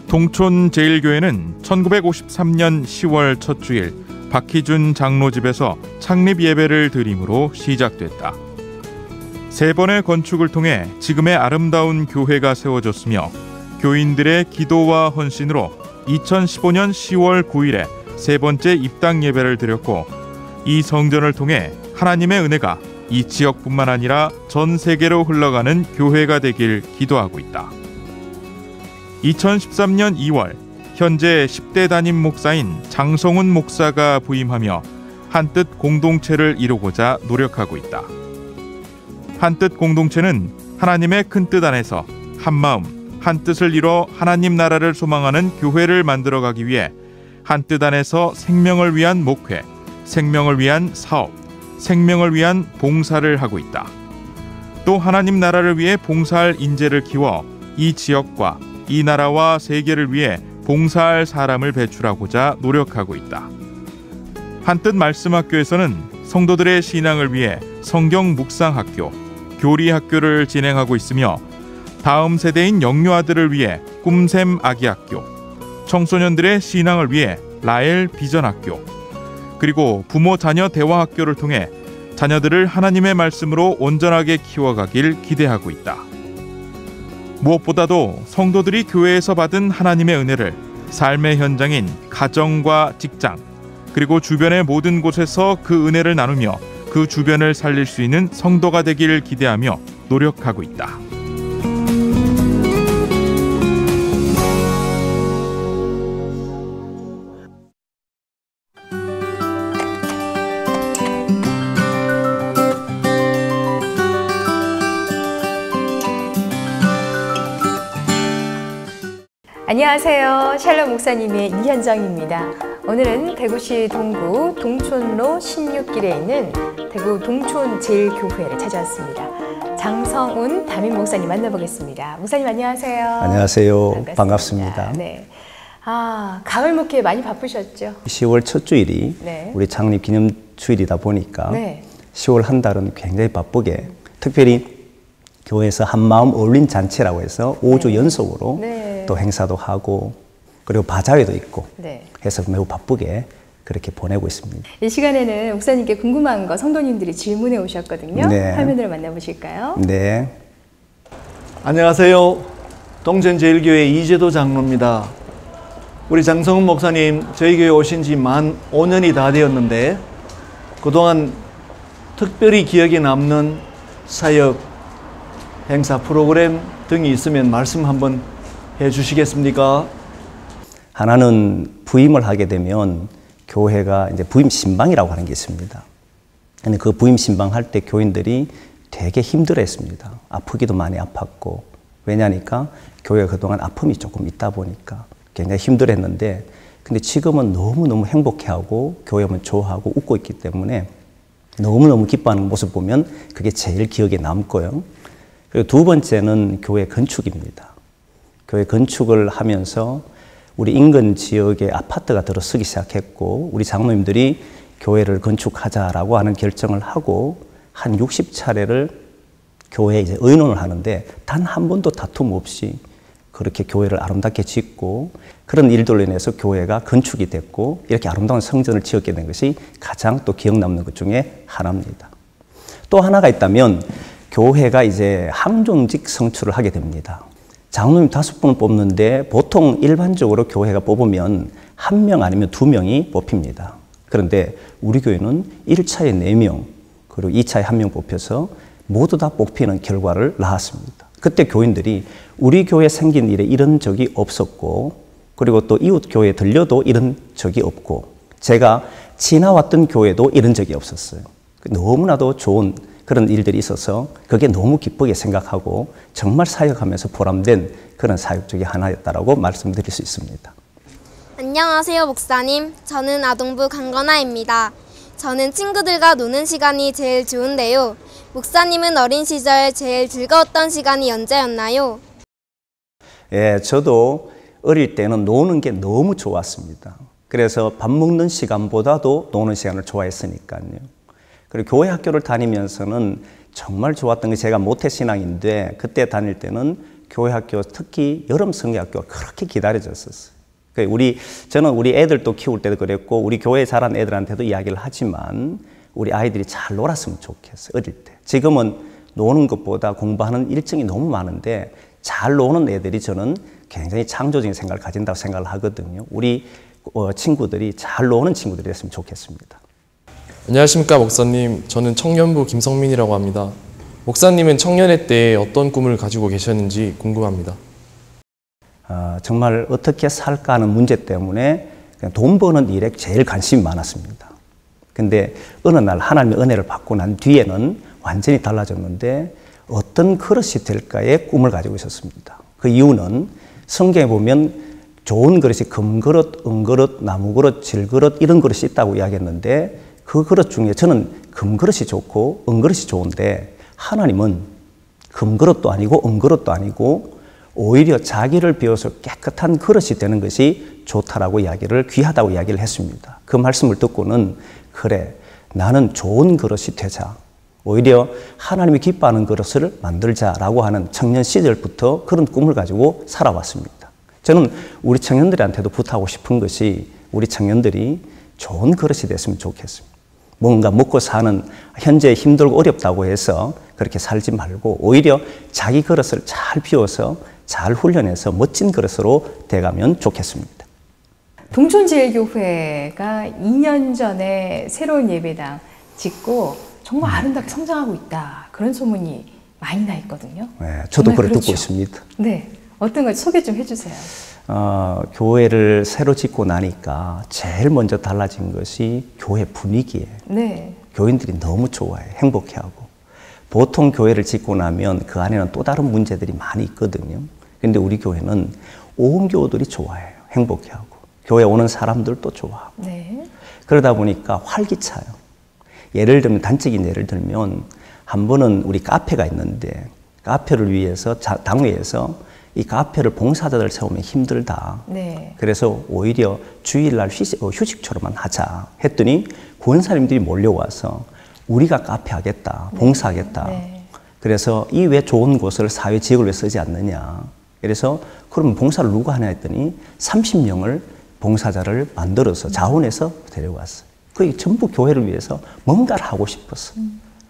동촌제일교회는 1953년 10월 첫 주일 박희준 장로 집에서 창립 예배를 드림으로 시작됐다. 세 번의 건축을 통해 지금의 아름다운 교회가 세워졌으며 교인들의 기도와 헌신으로 2015년 10월 9일에 세 번째 입당 예배를 드렸고, 이 성전을 통해 하나님의 은혜가 이 지역뿐만 아니라 전 세계로 흘러가는 교회가 되길 기도하고 있다. 2013년 2월 현재 10대 담임 목사인 장성훈 목사가 부임하며 한뜻 공동체를 이루고자 노력하고 있다. 한뜻 공동체는 하나님의 큰 뜻 안에서 한마음 한뜻을 이뤄 하나님 나라를 소망하는 교회를 만들어가기 위해 한뜻 안에서 생명을 위한 목회, 생명을 위한 사업, 생명을 위한 봉사를 하고 있다. 또 하나님 나라를 위해 봉사할 인재를 키워 이 지역과 이 나라와 세계를 위해 봉사할 사람을 배출하고자 노력하고 있다. 한뜻 말씀학교에서는 성도들의 신앙을 위해 성경 묵상학교, 교리학교를 진행하고 있으며 다음 세대인 영유아들을 위해 꿈샘 아기학교, 청소년들의 신앙을 위해 라엘 비전학교, 그리고 부모 자녀 대화학교를 통해 자녀들을 하나님의 말씀으로 온전하게 키워가길 기대하고 있다. 무엇보다도 성도들이 교회에서 받은 하나님의 은혜를 삶의 현장인 가정과 직장, 그리고 주변의 모든 곳에서 그 은혜를 나누며 그 주변을 살릴 수 있는 성도가 되길 기대하며 노력하고 있다. 안녕하세요. 샬롬 목사님의 이현정입니다. 오늘은 대구시 동구 동촌로 16길에 있는 대구 동촌제일교회를 찾아왔습니다. 장성훈 담임 목사님 만나보겠습니다. 목사님 안녕하세요. 안녕하세요. 반갑습니다. 네. 가을 목회 많이 바쁘셨죠? 10월 첫 주일이 네. 우리 창립 기념 주일이다 보니까 네. 10월 한 달은 굉장히 바쁘게, 특별히 교회에서 한마음 어울린 잔치라고 해서 5주 네. 연속으로 네. 또 행사도 하고, 그리고 바자회도 있고 네. 해서 매우 바쁘게 그렇게 보내고 있습니다. 이 시간에는 목사님께 궁금한 거 성도님들이 질문해 오셨거든요. 네. 화면으로 만나보실까요? 네. 안녕하세요. 동천제일교회 이재도 장로입니다. 우리 장성훈 목사님, 저희 교회 오신 지 만 5년이 다 되었는데 그동안 특별히 기억에 남는 사역, 행사, 프로그램 등이 있으면 말씀 한번 해 주시겠습니까? 하나는 부임을 하게 되면 교회가 이제 부임 신방이라고 하는 게 있습니다. 근데 그 부임 신방 할 때 교인들이 되게 힘들어 했습니다. 아프기도 많이 아팠고, 왜냐니까 교회가 그동안 아픔이 조금 있다 보니까 굉장히 힘들어 했는데, 근데 지금은 너무너무 행복해하고 교회 오면 좋아하고 웃고 있기 때문에 너무너무 기뻐하는 모습 보면 그게 제일 기억에 남고요. 그리고 두 번째는 교회 건축입니다. 교회 건축을 하면서 우리 인근 지역에 아파트가 들어서기 시작했고, 우리 장로님들이 교회를 건축하자라고 하는 결정을 하고 한 60차례를 교회에 이제 의논을 하는데 단 한 번도 다툼 없이 그렇게 교회를 아름답게 짓고, 그런 일들로 인해서 교회가 건축이 됐고 이렇게 아름다운 성전을 지었게 된 것이 가장 또 기억 남는 것 중에 하나입니다. 또 하나가 있다면 교회가 이제 항존직 성출을 하게 됩니다. 장로님 5분을 뽑는데 보통 일반적으로 교회가 뽑으면 1명 아니면 2명이 뽑힙니다. 그런데 우리 교회는 1차에 4명, 그리고 2차에 1명 뽑혀서 모두 다 뽑히는 결과를 낳았습니다. 그때 교인들이 우리 교회 생긴 일에 이런 적이 없었고, 그리고 또 이웃 교회에 들려도 이런 적이 없고, 제가 지나왔던 교회도 이런 적이 없었어요. 너무나도 좋은 그런 일들이 있어서 그게 너무 기쁘게 생각하고 정말 사역하면서 보람된 그런 사역 중에 하나였다라고 말씀드릴 수 있습니다. 안녕하세요, 목사님. 저는 아동부 강건아입니다. 저는 친구들과 노는 시간이 제일 좋은데요. 목사님은 어린 시절 제일 즐거웠던 시간이 언제였나요? 예, 저도 어릴 때는 노는 게 너무 좋았습니다. 그래서 밥 먹는 시간보다도 노는 시간을 좋아했으니까요. 그리고 교회 학교를 다니면서는 정말 좋았던 게, 제가 모태신앙인데 그때 다닐 때는 교회 학교, 특히 여름 성경학교가 그렇게 기다려졌었어요. 저는 우리 애들도 키울 때도 그랬고 우리 교회 자란 애들한테도 이야기를 하지만 우리 아이들이 잘 놀았으면 좋겠어요. 어릴 때. 지금은 노는 것보다 공부하는 일정이 너무 많은데 잘 노는 애들이 저는 굉장히 창조적인 생각을 가진다고 생각을 하거든요. 우리 친구들이 잘 노는 친구들이 됐으면 좋겠습니다. 안녕하십니까 목사님. 저는 청년부 김성민이라고 합니다. 목사님은 청년회 때 어떤 꿈을 가지고 계셨는지 궁금합니다. 정말 어떻게 살까 하는 문제 때문에 그냥 돈 버는 일에 제일 관심이 많았습니다. 근데 어느 날 하나님의 은혜를 받고 난 뒤에는 완전히 달라졌는데 어떤 그릇이 될까의 꿈을 가지고 있었습니다. 그 이유는 성경에 보면 좋은 그릇이 금그릇, 은그릇, 나무그릇, 질그릇 이런 그릇이 있다고 이야기했는데 그 그릇 중에 저는 금그릇이 좋고 은그릇이 좋은데 하나님은 금그릇도 아니고 은그릇도 아니고 오히려 자기를 비워서 깨끗한 그릇이 되는 것이 좋다라고 귀하다고 이야기를 했습니다. 그 말씀을 듣고는 그래, 나는 좋은 그릇이 되자. 오히려 하나님이 기뻐하는 그릇을 만들자라고 하는 청년 시절부터 그런 꿈을 가지고 살아왔습니다. 저는 우리 청년들한테도 부탁하고 싶은 것이 우리 청년들이 좋은 그릇이 됐으면 좋겠습니다. 뭔가 먹고 사는 현재 힘들고 어렵다고 해서 그렇게 살지 말고 오히려 자기 그릇을 잘 비워서 잘 훈련해서 멋진 그릇으로 돼가면 좋겠습니다. 동촌제일교회가 2년 전에 새로운 예배당 짓고 정말 아름답게 성장하고 있다. 그런 소문이 많이 나 있거든요. 네, 저도 그걸 그렇죠. 듣고 있습니다. 네, 어떤 걸 소개 좀 해주세요. 교회를 새로 짓고 나니까 제일 먼저 달라진 것이 교회 분위기예요. 네. 교인들이 너무 좋아해요. 행복해하고. 보통 교회를 짓고 나면 그 안에는 또 다른 문제들이 많이 있거든요. 근데 우리 교회는 온 교우들이 좋아해요. 행복해하고. 교회 오는 사람들도 좋아하고. 네. 그러다 보니까 활기차요. 예를 들면, 단적인 예를 들면, 한 번은 우리 카페가 있는데, 카페를 위해서, 당회에서 이 카페를 봉사자들 세우면 힘들다. 네. 그래서 오히려 주일날 휴식처럼만 하자 했더니 권사님들이 몰려와서 우리가 카페 하겠다, 봉사하겠다. 네. 그래서 이 왜 좋은 곳을 사회 지역을 왜 쓰지 않느냐. 그래서 그럼 봉사를 누가 하냐 했더니 30명을 봉사자를 만들어서 자원해서 데려왔어요. 그게 전부 교회를 위해서 뭔가를 하고 싶었어.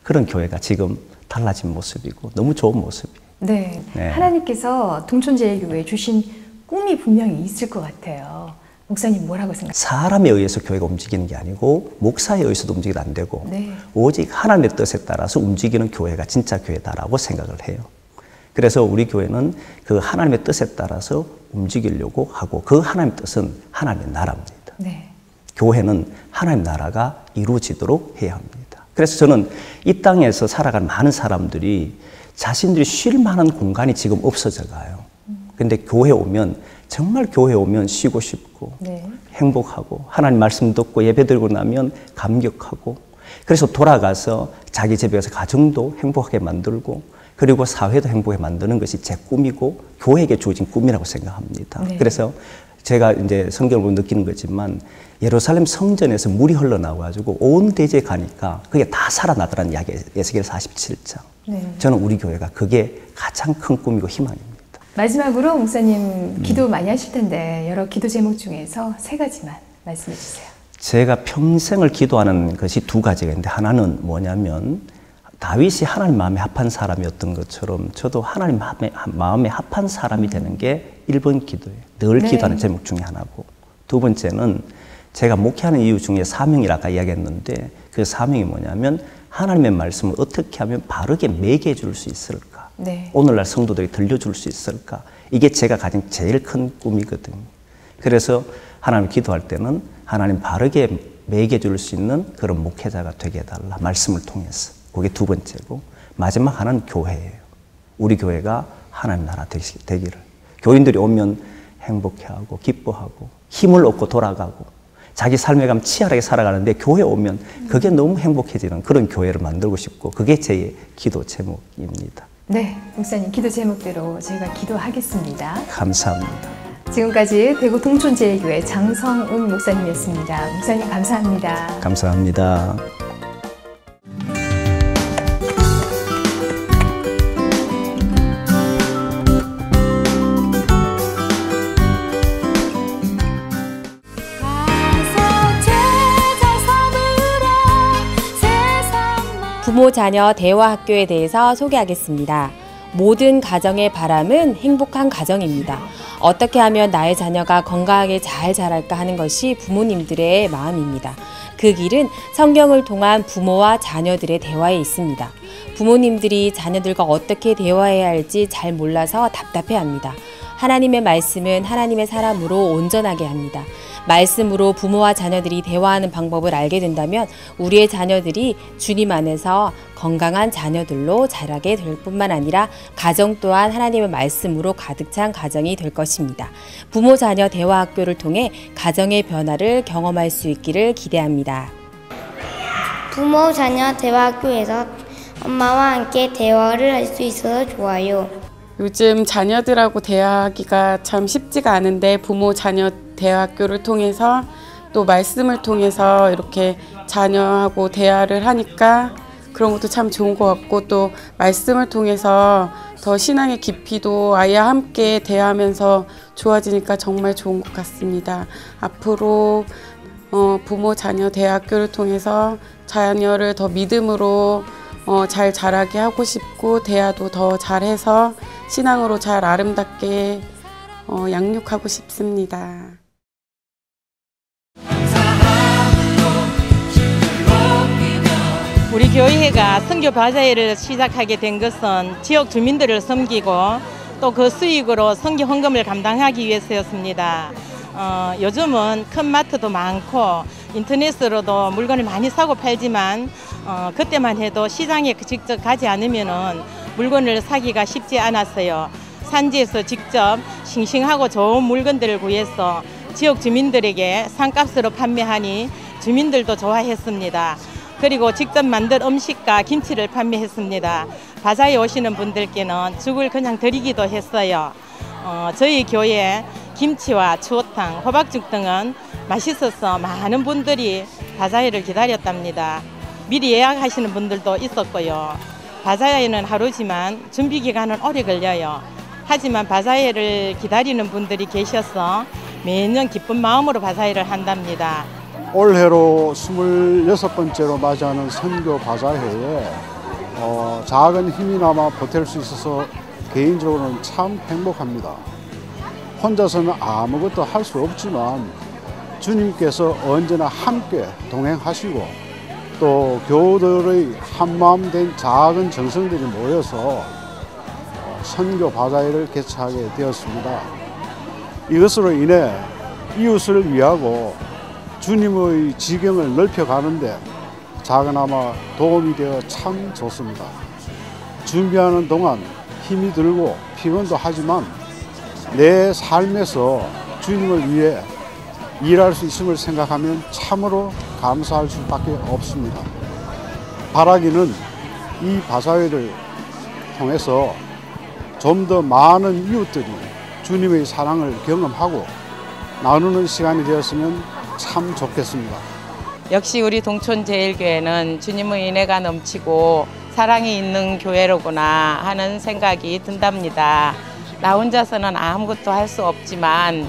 그런 교회가 지금 달라진 모습이고 너무 좋은 모습이에요. 네. 네. 하나님께서 동촌제일교회에 주신 꿈이 분명히 있을 것 같아요. 목사님 뭐라고 생각하세요? 사람에 의해서 교회가 움직이는 게 아니고 목사에 의해서도 움직이면 안 되고 네. 오직 하나님의 뜻에 따라서 움직이는 교회가 진짜 교회다라고 생각을 해요. 그래서 우리 교회는 그 하나님의 뜻에 따라서 움직이려고 하고 그 하나님의 뜻은 하나님의 나라입니다. 네. 교회는 하나님의 나라가 이루어지도록 해야 합니다. 그래서 저는 이 땅에서 살아가는 많은 사람들이 자신들이 쉴 만한 공간이 지금 없어져 가요. 근데 교회 오면 정말 교회 오면 쉬고 싶고 네. 행복하고 하나님 말씀 듣고 예배 드리고 나면 감격하고 그래서 돌아가서 자기 집에 가서 가정도 행복하게 만들고 그리고 사회도 행복하게 만드는 것이 제 꿈이고 교회에게 주어진 꿈이라고 생각합니다. 네. 그래서 제가 이제 성경을 보고 느끼는 거지만 예루살렘 성전에서 물이 흘러나와가지고 온 대지에 가니까 그게 다 살아나더라는 이야기, 에스겔 47장. 네. 저는 우리 교회가 그게 가장 큰 꿈이고 희망입니다. 마지막으로 목사님 기도 많이 하실 텐데 여러 기도 제목 중에서 3가지만 말씀해 주세요. 제가 평생을 기도하는 것이 2가지가 있는데 하나는 뭐냐면 다윗이 하나님 마음에 합한 사람이었던 것처럼 저도 하나님 마음에 합한 사람이 되는 게 1번 기도예요. 늘 네. 기도하는 제목 중에 하나고 2번째는 제가 목회하는 이유 중에 사명이라 아까 이야기했는데 그 사명이 뭐냐면 하나님의 말씀을 어떻게 하면 바르게 매개해 줄 수 있을까? 네. 오늘날 성도들이 들려줄 수 있을까? 이게 제가 가진 제일 큰 꿈이거든요. 그래서 하나님 기도할 때는 하나님 바르게 매개해 줄 수 있는 그런 목회자가 되게 해달라. 말씀을 통해서. 그게 2번째고 마지막 하나는 교회예요. 우리 교회가 하나님 나라 되기를. 교인들이 오면 행복해하고 기뻐하고 힘을 얻고 돌아가고 자기 삶에 가면 치열하게 살아가는데 교회 오면 그게 너무 행복해지는 그런 교회를 만들고 싶고 그게 제 기도 제목입니다. 네, 목사님 기도 제목대로 저희가 기도하겠습니다. 감사합니다. 지금까지 대구 동촌제일교회 장성은 목사님이었습니다. 목사님 감사합니다. 감사합니다. 부모 자녀 대화 학교에 대해서 소개하겠습니다. 모든 가정의 바람은 행복한 가정입니다. 어떻게 하면 나의 자녀가 건강하게 잘 자랄까 하는 것이 부모님들의 마음입니다. 그 길은 성경을 통한 부모와 자녀들의 대화에 있습니다. 부모님들이 자녀들과 어떻게 대화해야 할지 잘 몰라서 답답해합니다. 하나님의 말씀은 하나님의 사람으로 온전하게 합니다. 말씀으로 부모와 자녀들이 대화하는 방법을 알게 된다면 우리의 자녀들이 주님 안에서 건강한 자녀들로 자라게 될 뿐만 아니라 가정 또한 하나님의 말씀으로 가득 찬 가정이 될 것입니다. 부모 자녀 대화 학교를 통해 가정의 변화를 경험할 수 있기를 기대합니다. 부모 자녀 대화 학교에서 엄마와 함께 대화를 할 수 있어서 좋아요. 요즘 자녀들하고 대화하기가 참 쉽지가 않은데 부모 자녀 대화학교를 통해서 또 말씀을 통해서 이렇게 자녀하고 대화를 하니까 그런 것도 참 좋은 것 같고, 또 말씀을 통해서 더 신앙의 깊이도 아이와 함께 대화하면서 좋아지니까 정말 좋은 것 같습니다. 앞으로 부모 자녀 대화학교를 통해서 자녀를 더 믿음으로 잘 자라게 하고 싶고, 대화도 더 잘해서 신앙으로 잘 아름답게 양육하고 싶습니다. 우리 교회가 선교 바자회를 시작하게 된 것은 지역 주민들을 섬기고 또 그 수익으로 선교 헌금을 감당하기 위해서였습니다. 요즘은 큰 마트도 많고 인터넷으로도 물건을 많이 사고 팔지만 그때만 해도 시장에 직접 가지 않으면은 물건을 사기가 쉽지 않았어요. 산지에서 직접 싱싱하고 좋은 물건들을 구해서 지역 주민들에게 상값으로 판매하니 주민들도 좋아했습니다. 그리고 직접 만든 음식과 김치를 판매했습니다. 바자에 오시는 분들께는 죽을 그냥 드리기도 했어요. 저희 교회 김치와 추어탕, 호박죽 등은 맛있어서 많은 분들이 바자회를 기다렸답니다. 미리 예약하시는 분들도 있었고요. 바자회는 하루지만 준비 기간은 오래 걸려요. 하지만 바자회를 기다리는 분들이 계셔서 매년 기쁜 마음으로 바자회를 한답니다. 올해로 26번째로 맞이하는 선교 바자회에 작은 힘이나마 보탤 수 있어서 개인적으로는 참 행복합니다. 혼자서는 아무것도 할 수 없지만 주님께서 언제나 함께 동행하시고 또 교우들의 한마음 된 작은 정성들이 모여서 선교 바자회를 개최하게 되었습니다. 이것으로 인해 이웃을 위하고 주님의 지경을 넓혀가는데 작은아마 도움이 되어 참 좋습니다. 준비하는 동안 힘이 들고 피곤도 하지만 내 삶에서 주님을 위해 일할 수 있음을 생각하면 참으로 감사할 수밖에 없습니다. 바라기는 이 바자회를 통해서 좀 더 많은 이웃들이 주님의 사랑을 경험하고 나누는 시간이 되었으면 참 좋겠습니다. 역시 우리 동촌제일교회는 주님의 은혜가 넘치고 사랑이 있는 교회로구나 하는 생각이 든답니다. 나 혼자서는 아무것도 할 수 없지만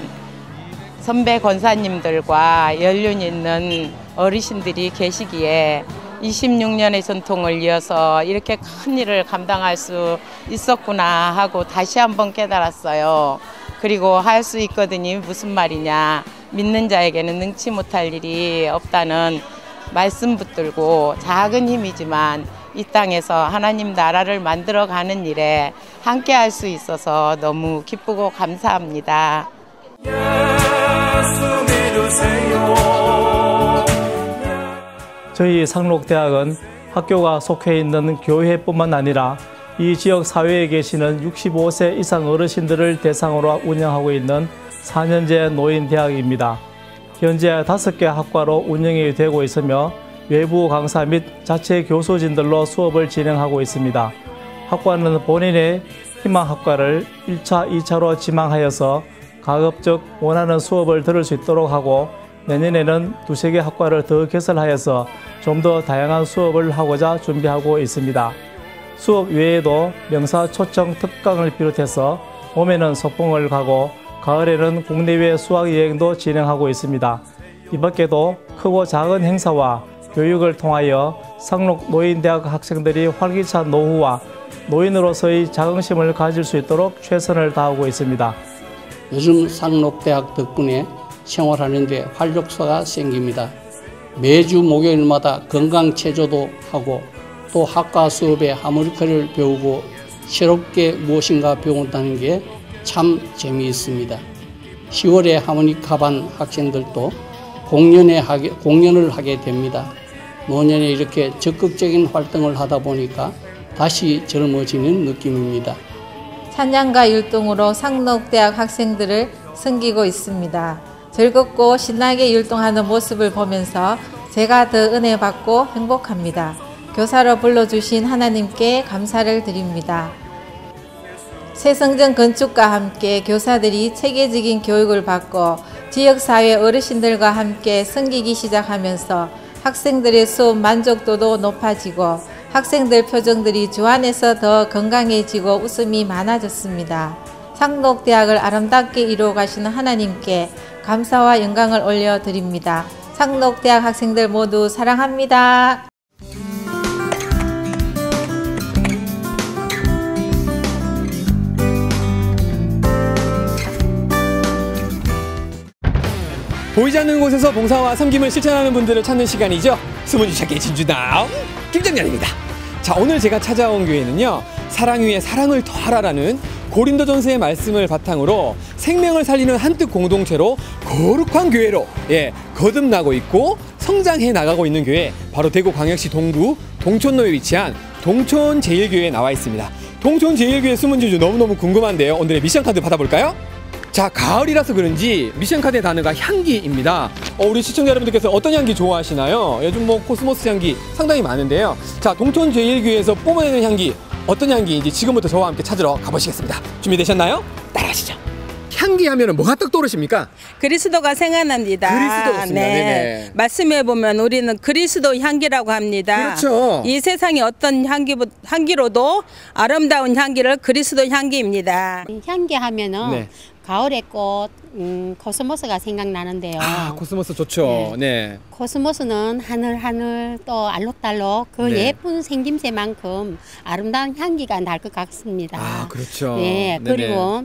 선배 권사님들과 연륜 있는 어르신들이 계시기에 26년의 전통을 이어서 이렇게 큰 일을 감당할 수 있었구나 하고 다시 한번 깨달았어요. 그리고 할 수 있거든이 무슨 말이냐, 믿는 자에게는 능치 못할 일이 없다는 말씀 붙들고 작은 힘이지만 이 땅에서 하나님 나라를 만들어가는 일에 함께 할 수 있어서 너무 기쁘고 감사합니다. 예수 믿으세요. 저희 상록대학은 학교가 속해 있는 교회뿐만 아니라 이 지역 사회에 계시는 65세 이상 어르신들을 대상으로 운영하고 있는 4년제 노인대학입니다. 현재 5개 학과로 운영이 되고 있으며 외부 강사 및 자체 교수진들로 수업을 진행하고 있습니다. 학과는 본인의 희망학과를 1차, 2차로 지망하여서 가급적 원하는 수업을 들을 수 있도록 하고 내년에는 2-3개 학과를 더 개설하여서 좀 더 다양한 수업을 하고자 준비하고 있습니다. 수업 외에도 명사 초청 특강을 비롯해서 봄에는 소풍을 가고 가을에는 국내외 수학여행도 진행하고 있습니다. 이 밖에도 크고 작은 행사와 교육을 통하여 상록 노인대학 학생들이 활기찬 노후와 노인으로서의 자긍심을 가질 수 있도록 최선을 다하고 있습니다. 요즘 상록대학 덕분에 생활하는 데 활력소가 생깁니다. 매주 목요일마다 건강체조도 하고 또 학과 수업에 하모니카를 배우고 새롭게 무엇인가 배운다는 게 참 재미있습니다. 10월에 하모니카반 학생들도 공연을 하게 됩니다. 노년에 이렇게 적극적인 활동을 하다 보니까 다시 젊어지는 느낌입니다. 찬양과 율동으로 상록대학 학생들을 섬기고 있습니다. 즐겁고 신나게 율동하는 모습을 보면서 제가 더 은혜 받고 행복합니다. 교사로 불러주신 하나님께 감사를 드립니다. 새성전 건축과 함께 교사들이 체계적인 교육을 받고 지역사회 어르신들과 함께 섬기기 시작하면서 학생들의 수업 만족도도 높아지고 학생들 표정들이 주안에서 더 건강해지고 웃음이 많아졌습니다. 상록대학을 아름답게 이루어 가시는 하나님께 감사와 영광을 올려드립니다. 상록대학 학생들 모두 사랑합니다. 보이지 않는 곳에서 봉사와 섬김을 실천하는 분들을 찾는 시간이죠. 숨은 유착의 진주다움 김정연입니다. 자, 오늘 제가 찾아온 교회는요, 사랑 위에 사랑을 더하라라는 고린도전서의 말씀을 바탕으로 생명을 살리는 한뜻 공동체로 거룩한 교회로 거듭나고 있고 성장해 나가고 있는 교회, 바로 대구광역시 동구 동촌로에 위치한 동촌제일교회에 나와 있습니다. 동촌제일교회 숨은 진주 너무너무 궁금한데요. 오늘의 미션 카드 받아볼까요? 자, 가을이라서 그런지 미션 카드의 단어가 향기입니다. 우리 시청자 여러분들께서 어떤 향기 좋아하시나요? 요즘 뭐 코스모스 향기 상당히 많은데요. 자, 동촌제일교회에서 뿜어내는 향기 어떤 향기인지 지금부터 저와 함께 찾으러 가보시겠습니다. 준비되셨나요? 따라하시죠. 향기 하면은 뭐가 떡 떠오르십니까? 그리스도가 생각납니다. 그리스도였습니다. 네. 네네. 말씀해 보면 우리는 그리스도 향기라고 합니다. 그렇죠. 이 세상의 어떤 향기로도 아름다운 향기를 그리스도 향기입니다. 향기 하면은 네. 가을의 꽃 코스모스가 생각나는데요. 아, 코스모스 좋죠. 네. 코스모스는 하늘 또 알록달록 그 네. 예쁜 생김새만큼 아름다운 향기가 날 것 같습니다. 아, 그렇죠. 네. 네네. 그리고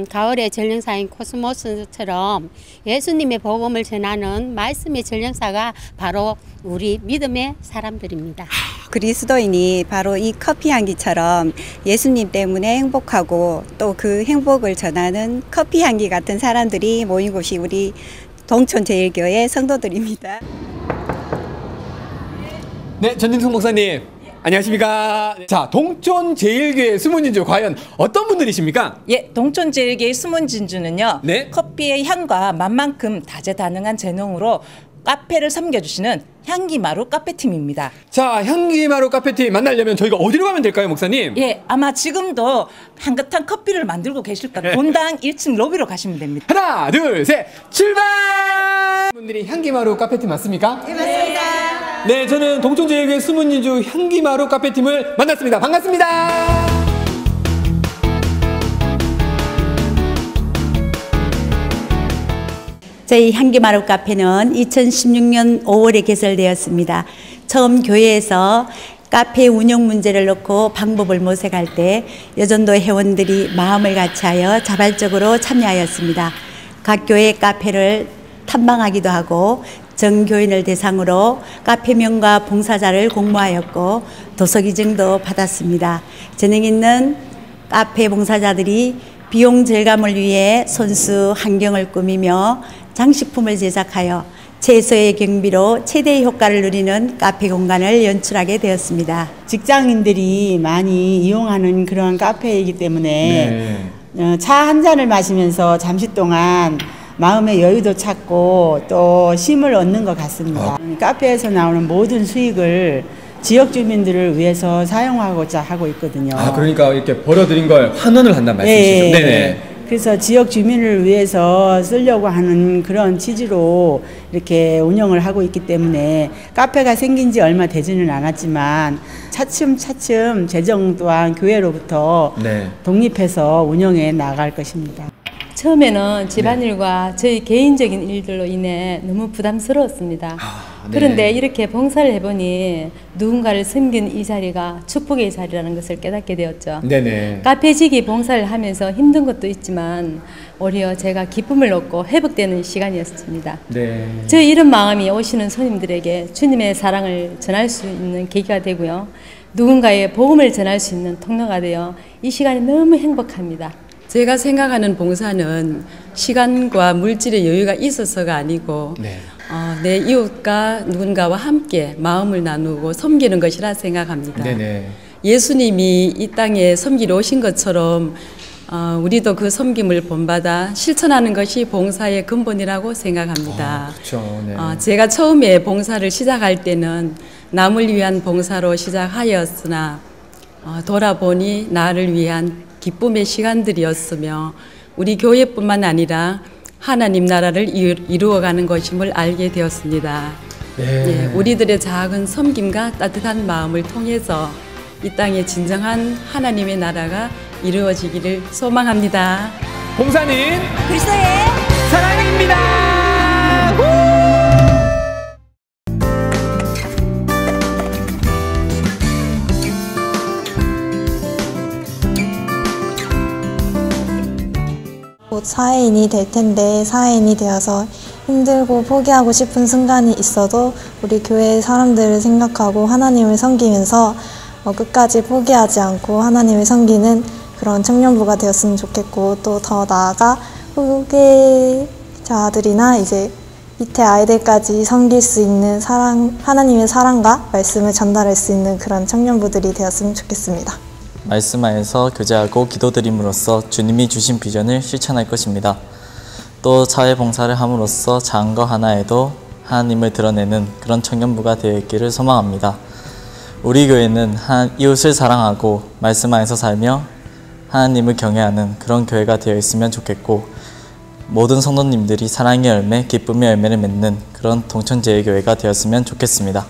가을의 전령사인 코스모스처럼 예수님의 복음을 전하는 말씀의 전령사가 바로 우리 믿음의 사람들입니다. 그리스도인이 바로 이 커피 향기처럼 예수님 때문에 행복하고 또 그 행복을 전하는 커피 향기 같은 사람들이 모인 곳이 우리 동촌제일교회 성도들입니다. 네, 전진숙 목사님. 안녕하십니까. 자, 동촌제일교회 숨은진주 과연 어떤 분들이십니까? 예, 동촌제일교회 숨은진주는요. 네? 커피의 향과 맛만큼 다재다능한 재능으로 카페를 섬겨주시는 향기마루 카페팀입니다. 자, 향기마루 카페팀 만나려면 저희가 어디로 가면 될까요, 목사님? 예, 아마 지금도 향긋한 커피를 만들고 계실 거예요. 본당 1층 로비로 가시면 됩니다. 하나, 둘, 셋, 출발! 분들이 향기마루 카페팀 맞습니까? 네, 맞습니다. 네, 저는 동촌제일교회 숨은진주 향기마루 카페팀을 만났습니다. 반갑습니다. 저희 향기마루 카페는 2016년 5월에 개설되었습니다. 처음 교회에서 카페 운영 문제를 놓고 방법을 모색할 때 여전도 회원들이 마음을 같이하여 자발적으로 참여하였습니다. 각 교회 카페를 탐방하기도 하고 전교인을 대상으로 카페명과 봉사자를 공모하였고 도서기증도 받았습니다. 재능 있는 카페 봉사자들이 비용 절감을 위해 손수 환경을 꾸미며 장식품을 제작하여 최소의 경비로 최대의 효과를 누리는 카페 공간을 연출하게 되었습니다. 직장인들이 많이 이용하는 그런 카페이기 때문에 차 한 잔을 마시면서 잠시 동안 마음의 여유도 찾고 또 쉼을 얻는 것 같습니다. 카페에서 나오는 모든 수익을 지역 주민들을 위해서 사용하고자 하고 있거든요. 아, 그러니까 이렇게 벌어들인 걸 환원을 한다는 말씀이시죠? 네. 네네. 그래서 지역 주민을 위해서 쓰려고 하는 그런 취지로 이렇게 운영을 하고 있기 때문에 카페가 생긴 지 얼마 되지는 않았지만 차츰차츰 재정 또한 교회로부터 독립해서 운영해 나갈 것입니다. 처음에는 집안일과 저희 개인적인 일들로 인해 너무 부담스러웠습니다. 네. 그런데 이렇게 봉사를 해보니 누군가를 섬기는 이 자리가 축복의 자리라는 것을 깨닫게 되었죠. 네네. 카페지기 봉사를 하면서 힘든 것도 있지만 오히려 제가 기쁨을 얻고 회복되는 시간이었습니다. 네. 저희 이런 마음이 오시는 손님들에게 주님의 사랑을 전할 수 있는 계기가 되고요. 누군가의 복음을 전할 수 있는 통로가 되어 이 시간이 너무 행복합니다. 제가 생각하는 봉사는 시간과 물질의 여유가 있어서가 아니고 내 이웃과 누군가와 함께 마음을 나누고 섬기는 것이라 생각합니다. 네네. 예수님이 이 땅에 섬기러 오신 것처럼 우리도 그 섬김을 본받아 실천하는 것이 봉사의 근본이라고 생각합니다. 그렇죠. 네. 제가 처음에 봉사를 시작할 때는 남을 위한 봉사로 시작하였으나 돌아보니 나를 위한 기쁨의 시간들이었으며 우리 교회뿐만 아니라 하나님 나라를 이루어가는 것임을 알게 되었습니다. 네. 우리들의 작은 섬김과 따뜻한 마음을 통해서 이 땅에 진정한 하나님의 나라가 이루어지기를 소망합니다. 봉사는 불서의 사랑입니다. 곧 사회인이 될 텐데 사회인이 되어서 힘들고 포기하고 싶은 순간이 있어도 우리 교회 사람들을 생각하고 하나님을 섬기면서 끝까지 포기하지 않고 하나님을 섬기는 그런 청년부가 되었으면 좋겠고 또 더 나아가 후계자들이나 이제 밑에 아이들까지 섬길 수 있는 하나님의 사랑과 말씀을 전달할 수 있는 그런 청년부들이 되었으면 좋겠습니다. 말씀 안에서 교제하고 기도드림으로써 주님이 주신 비전을 실천할 것입니다. 또 사회봉사를 함으로써 작은 거 하나에도 하나님을 드러내는 그런 청년부가 되어 있기를 소망합니다. 우리 교회는 이웃을 사랑하고 말씀 안에서 살며 하나님을 경외하는 그런 교회가 되어 있으면 좋겠고 모든 성도님들이 사랑의 열매, 기쁨의 열매를 맺는 그런 동천제일교회가 되었으면 좋겠습니다.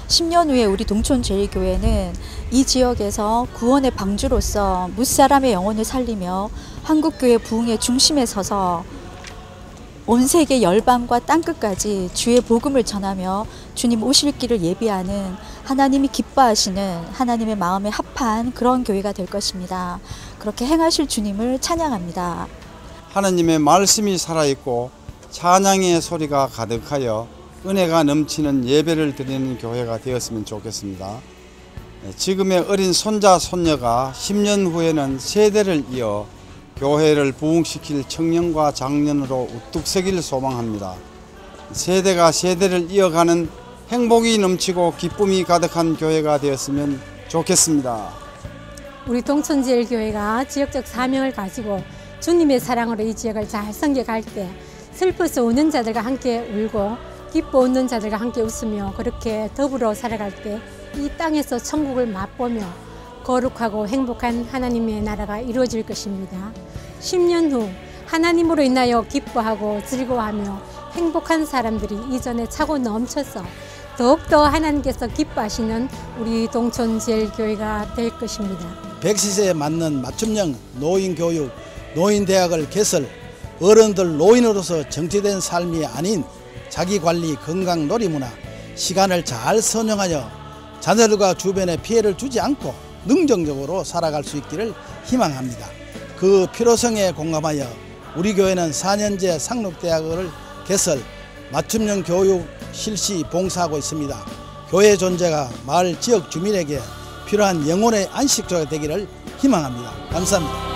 10년 후에 우리 동천제일교회는 이 지역에서 구원의 방주로서 무사람의 영혼을 살리며 한국교회 부흥의 중심에 서서 온 세계 열방과 땅끝까지 주의 복음을 전하며 주님 오실 길을 예비하는 하나님이 기뻐하시는 하나님의 마음에 합한 그런 교회가 될 것입니다. 그렇게 행하실 주님을 찬양합니다. 하나님의 말씀이 살아있고 찬양의 소리가 가득하여 은혜가 넘치는 예배를 드리는 교회가 되었으면 좋겠습니다. 지금의 어린 손자 손녀가 10년 후에는 세대를 이어 교회를 부흥시킬 청년과 장년으로 우뚝 서길 소망합니다. 세대가 세대를 이어가는 행복이 넘치고 기쁨이 가득한 교회가 되었으면 좋겠습니다. 우리 동천제일교회가 지역적 사명을 가지고 주님의 사랑으로 이 지역을 잘 섬겨갈 때 슬퍼서 우는 자들과 함께 울고 기뻐 웃는 자들과 함께 웃으며 그렇게 더불어 살아갈 때 이 땅에서 천국을 맛보며 거룩하고 행복한 하나님의 나라가 이루어질 것입니다. 10년 후 하나님으로 인하여 기뻐하고 즐거워하며 행복한 사람들이 이전에 차고 넘쳐서 더욱더 하나님께서 기뻐하시는 우리 동천제일교회가 될 것입니다. 100세에 맞는 맞춤형 노인교육, 노인대학을 개설, 어른들 노인으로서 정체된 삶이 아닌 자기관리, 건강, 놀이문화, 시간을 잘 선용하여 자녀들과 주변에 피해를 주지 않고 능동적으로 살아갈 수 있기를 희망합니다. 그 필요성에 공감하여 우리 교회는 4년제 상록대학을 개설, 맞춤형 교육 실시 봉사하고 있습니다. 교회 존재가 마을 지역 주민에게 필요한 영혼의 안식처가 되기를 희망합니다. 감사합니다.